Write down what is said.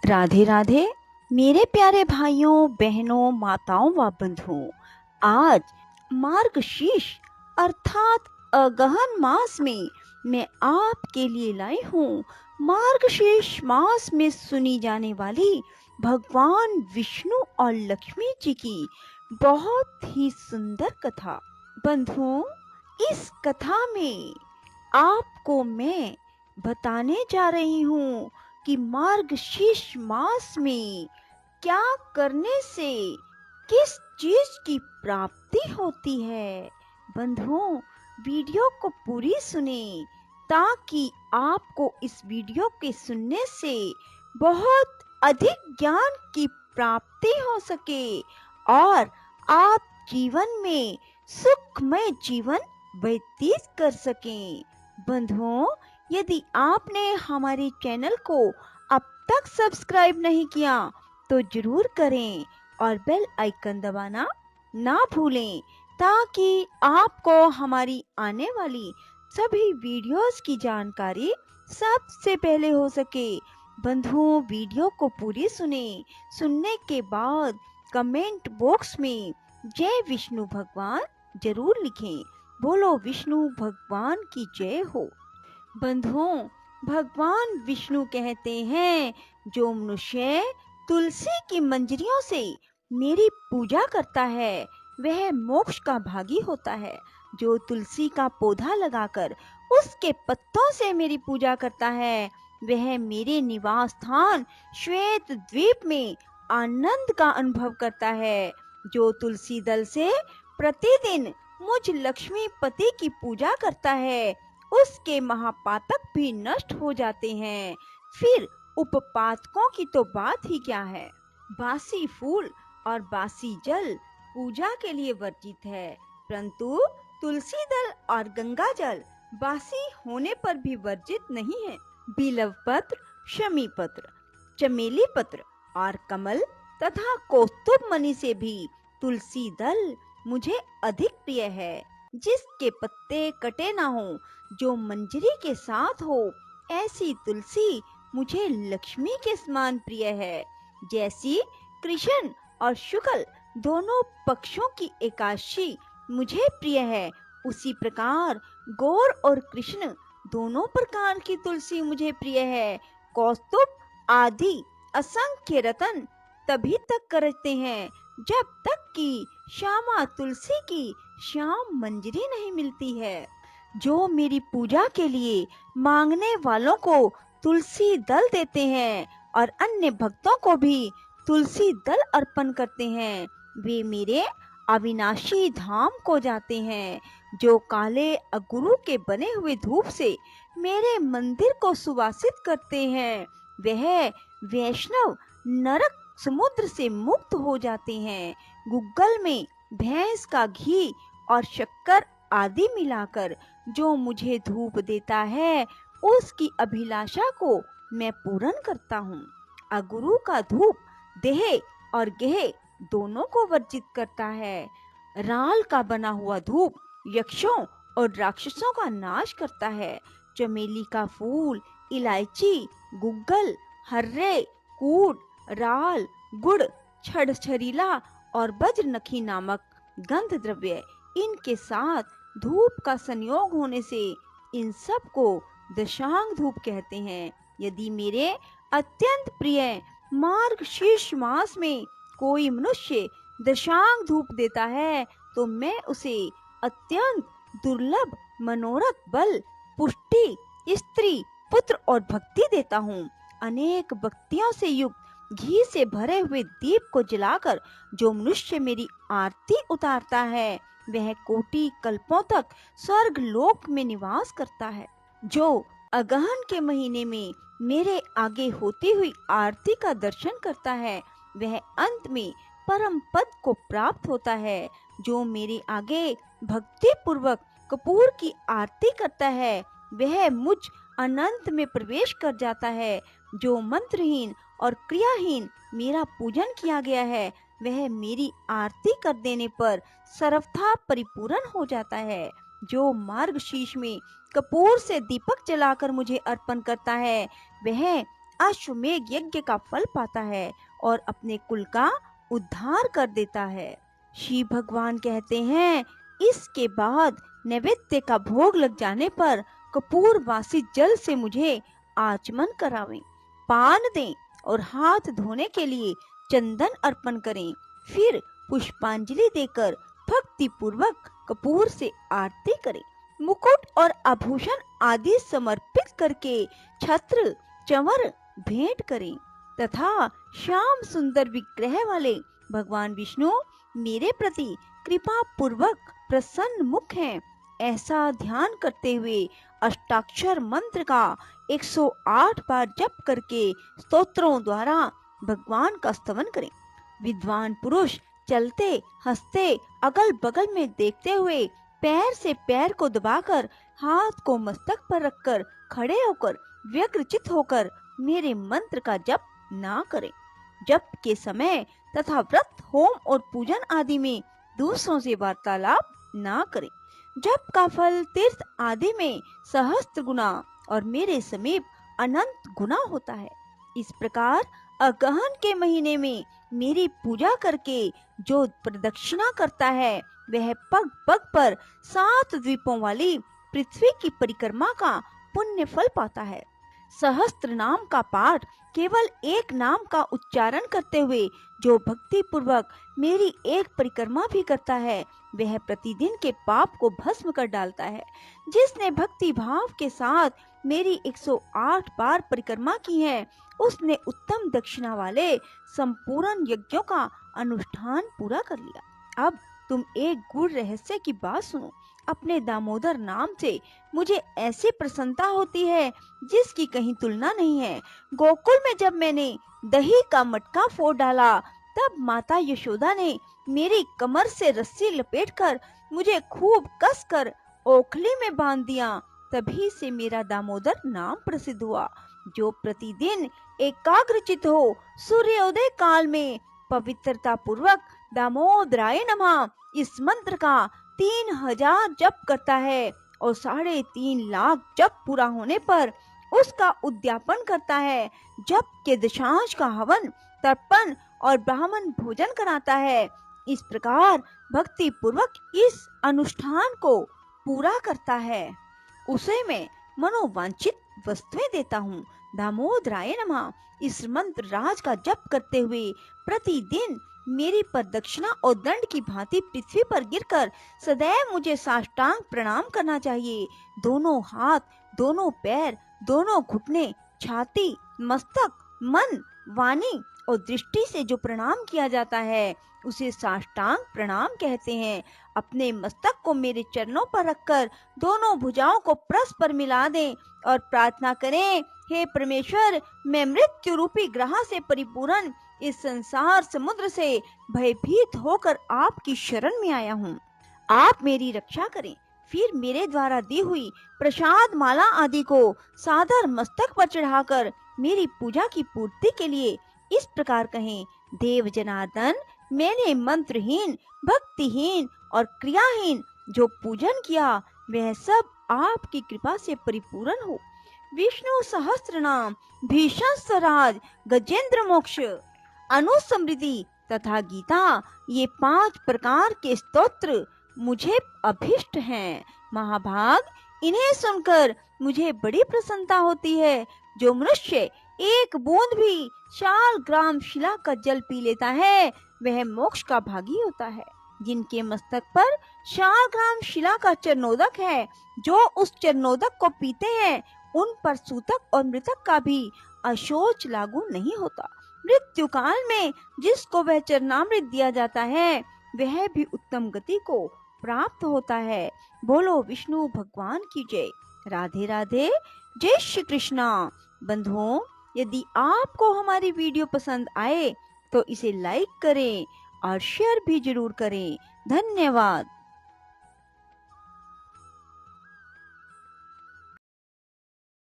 राधे राधे मेरे प्यारे भाइयों बहनों माताओं व बंधुओं। आज मार्गशीर्ष अर्थात अगहन मास में मैं आपके लिए लाई हूँ मार्गशीर्ष मास में सुनी जाने वाली भगवान विष्णु और लक्ष्मी जी की बहुत ही सुंदर कथा। बंधुओं, इस कथा में आपको मैं बताने जा रही हूँ कि मार्गशीर्ष मास में क्या करने से किस चीज की प्राप्ति होती है। बंधुओं, वीडियो को पूरी सुने ताकि आपको इस वीडियो के सुनने से बहुत अधिक ज्ञान की प्राप्ति हो सके और आप जीवन में सुखमय जीवन व्यतीत कर सकें। बंधुओं, यदि आपने हमारे चैनल को अब तक सब्सक्राइब नहीं किया तो जरूर करें और बेल आइकन दबाना ना भूलें ताकि आपको हमारी आने वाली सभी वीडियोस की जानकारी सबसे पहले हो सके। बंधुओं, वीडियो को पूरी सुनने के बाद कमेंट बॉक्स में जय विष्णु भगवान जरूर लिखें। बोलो विष्णु भगवान की जय हो। बंधुओं, भगवान विष्णु कहते हैं, जो मनुष्य तुलसी की मंजरियों से मेरी पूजा करता है वह मोक्ष का भागी होता है। जो तुलसी का पौधा लगाकर उसके पत्तों से मेरी पूजा करता है वह मेरे निवास स्थान श्वेत द्वीप में आनंद का अनुभव करता है। जो तुलसी दल से प्रतिदिन मुझ लक्ष्मी पति की पूजा करता है उसके महापातक भी नष्ट हो जाते हैं। फिर उपपातकों की तो बात ही क्या है। बासी फूल और बासी जल पूजा के लिए वर्जित है, परंतु तुलसी दल और गंगा जल बासी होने पर भी वर्जित नहीं है। बिल्व पत्र, शमी पत्र, चमेली पत्र और कमल तथा कौस्तुभ मणि से भी तुलसी दल मुझे अधिक प्रिय है। जिसके पत्ते कटे ना हो, जो मंजरी के साथ हो, ऐसी तुलसी मुझे लक्ष्मी के समान प्रिय है। जैसी कृष्ण और शुक्ल दोनों पक्षों की एकादशी मुझे प्रिय है, उसी प्रकार गौर और कृष्ण दोनों प्रकार की तुलसी मुझे प्रिय है। कौस्तुभ आदि असंख्य रतन तभी तक करते हैं जब तक कि श्यामा तुलसी की श्याम मंजरी नहीं मिलती है। जो मेरी पूजा के लिए मांगने वालों को तुलसी दल देते हैं और अन्य भक्तों को भी तुलसी दल अर्पण करते हैं वे मेरे अविनाशी धाम को जाते हैं। जो काले अगुरु के बने हुए धूप से मेरे मंदिर को सुवासित करते हैं वह वैष्णव नरक समुद्र से मुक्त हो जाते हैं। गुग्गल में भैंस का घी और शक्कर आदि मिलाकर जो मुझे धूप देता है उसकी अभिलाषा को मैं पूर्ण करता हूँ। अगुरु का धूप देह और गेह दोनों को वर्जित करता है। राल का बना हुआ धूप यक्षों और राक्षसों का नाश करता है। चमेली का फूल, इलायची, गुग्गल, हर्रे, कूट, राल, गुड़, छड़ छरीला और वज्रनखी नामक गंध द्रव्य इनके साथ धूप का संयोग होने से इन सब को दशांग धूप कहते हैं। यदि मेरे अत्यंत प्रिय मार्गशीर्ष मास में कोई मनुष्य दशांग धूप देता है तो मैं उसे अत्यंत दुर्लभ मनोरथ बल, पुष्टि, स्त्री, पुत्र और भक्ति देता हूँ। अनेक भक्तियों से युक्त घी से भरे हुए दीप को जलाकर जो मनुष्य मेरी आरती उतारता है वह कोटि कल्पों तक स्वर्ग लोक में निवास करता है। जो अगहन के महीने में मेरे आगे होती हुई आरती का दर्शन करता है वह अंत में परम पद को प्राप्त होता है। जो मेरे आगे भक्ति पूर्वक कपूर की आरती करता है वह मुझ अनंत में प्रवेश कर जाता है। जो मंत्रहीन और क्रियाहीन मेरा पूजन किया गया है वह मेरी आरती कर देने पर सर्वथा परिपूर्ण हो जाता है। जो मार्गशीर्ष में कपूर से दीपक जलाकर मुझे अर्पण करता है वह अश्वमेघ यज्ञ का फल पाता है और अपने कुल का उद्धार कर देता है। शिव भगवान कहते हैं, इसके बाद नैवेद्य का भोग लग जाने पर कपूर वासी जल से मुझे आचमन करावें, पान दें और हाथ धोने के लिए चंदन अर्पण करें। फिर पुष्पांजलि देकर भक्ति पूर्वक कपूर से आरती करें। मुकुट और आभूषण आदि समर्पित करके छत्र चंवर भेंट करें तथा श्याम सुंदर विग्रह वाले भगवान विष्णु मेरे प्रति कृपा पूर्वक प्रसन्न मुख हैं, ऐसा ध्यान करते हुए अष्टाक्षर मंत्र का 108 बार जप करके स्तोत्रों द्वारा भगवान का स्तवन करें। विद्वान पुरुष चलते हंसते अगल बगल में देखते हुए पैर से पैर को दबाकर हाथ को मस्तक पर रखकर खड़े होकर व्यग्रचित होकर मेरे मंत्र का जप ना करें। जप के समय तथा व्रत होम और पूजन आदि में दूसरों से वार्तालाप ना करें। जप का फल तीर्थ आदि में सहस्त्र गुना और मेरे समीप अनंत गुना होता है। इस प्रकार अगहन के महीने में मेरी पूजा करके जो प्रदक्षिणा करता है वह पग पग पर 7 द्वीपों वाली पृथ्वी की परिक्रमा का पुण्य फल पाता है। सहस्त्र नाम का पाठ केवल एक नाम का उच्चारण करते हुए जो भक्ति पूर्वक मेरी एक परिक्रमा भी करता है वह प्रतिदिन के पाप को भस्म कर डालता है। जिसने भक्ति भाव के साथ मेरी 108 बार परिक्रमा की है उसने उत्तम दक्षिणा वाले संपूर्ण यज्ञों का अनुष्ठान पूरा कर लिया। अब तुम एक गूढ़ रहस्य की बात सुनो। अपने दामोदर नाम से मुझे ऐसी प्रसन्नता होती है जिसकी कहीं तुलना नहीं है। गोकुल में जब मैंने दही का मटका फोड़ डाला तब माता यशोदा ने मेरी कमर से रस्सी लपेटकर मुझे खूब कसकर ओखली में बांध दिया। तभी से मेरा दामोदर नाम प्रसिद्ध हुआ। जो प्रतिदिन एकाग्रचित हो सूर्योदय काल में पवित्रता पूर्वक दामोदराय नमः इस मंत्र का 3000 जप करता है और 3.5 लाख जप पूरा होने पर उसका उद्यापन करता है, जप के दशांश का हवन तर्पण और ब्राह्मण भोजन कराता है, इस प्रकार भक्ति पूर्वक इस अनुष्ठान को पूरा करता है, उसे मैं मनोवांछित वस्तुएं देता हूँ। दामोदराय नमः इस मंत्र राज का जप करते हुए प्रतिदिन मेरी प्रदक्षिणा और दंड की भांति पृथ्वी पर गिरकर सदैव मुझे साष्टांग प्रणाम करना चाहिए। दोनों हाथ, दोनों पैर, दोनों घुटने, छाती, मस्तक, मन, वाणी और दृष्टि से जो प्रणाम किया जाता है उसे साष्टांग प्रणाम कहते हैं। अपने मस्तक को मेरे चरणों पर रखकर दोनों भुजाओं को परस्पर मिला दें और प्रार्थना करें, हे परमेश्वर, मैं मृत्यु रूपी ग्रह से परिपूर्ण इस संसार समुद्र से भयभीत होकर आपकी शरण में आया हूँ। आप मेरी रक्षा करें। फिर मेरे द्वारा दी हुई प्रसाद माला आदि को सादर मस्तक पर चढ़ाकर मेरी पूजा की पूर्ति के लिए इस प्रकार कहें, देव जनार्दन, मैंने मंत्रहीन, भक्तिहीन और क्रियाहीन जो पूजन किया वह सब आपकी कृपा से परिपूर्ण हो। विष्णु सहस्त्र नाम, भीषण स्वराज, गजेंद्र मोक्ष, अनुसमृद्धि तथा गीता, ये 5 प्रकार के स्तोत्र मुझे अभिष्ट हैं। महाभाग, इन्हें सुनकर मुझे बड़ी प्रसन्नता होती है। जो मनुष्य एक बूंद भी शाल ग्राम शिला का जल पी लेता है वह मोक्ष का भागी होता है। जिनके मस्तक पर शाल ग्राम शिला का चरणोदक है, जो उस चरणोदक को पीते हैं उन पर सूतक और मृतक का भी अशोच लागू नहीं होता। मृत्यु काल में जिसको वह चरणामृत दिया जाता है वह भी उत्तम गति को प्राप्त होता है। बोलो विष्णु भगवान की जय। राधे राधे, जय श्री कृष्णा। बंधुओं, यदि आपको हमारी वीडियो पसंद आए तो इसे लाइक करें और शेयर भी जरूर करें। धन्यवाद।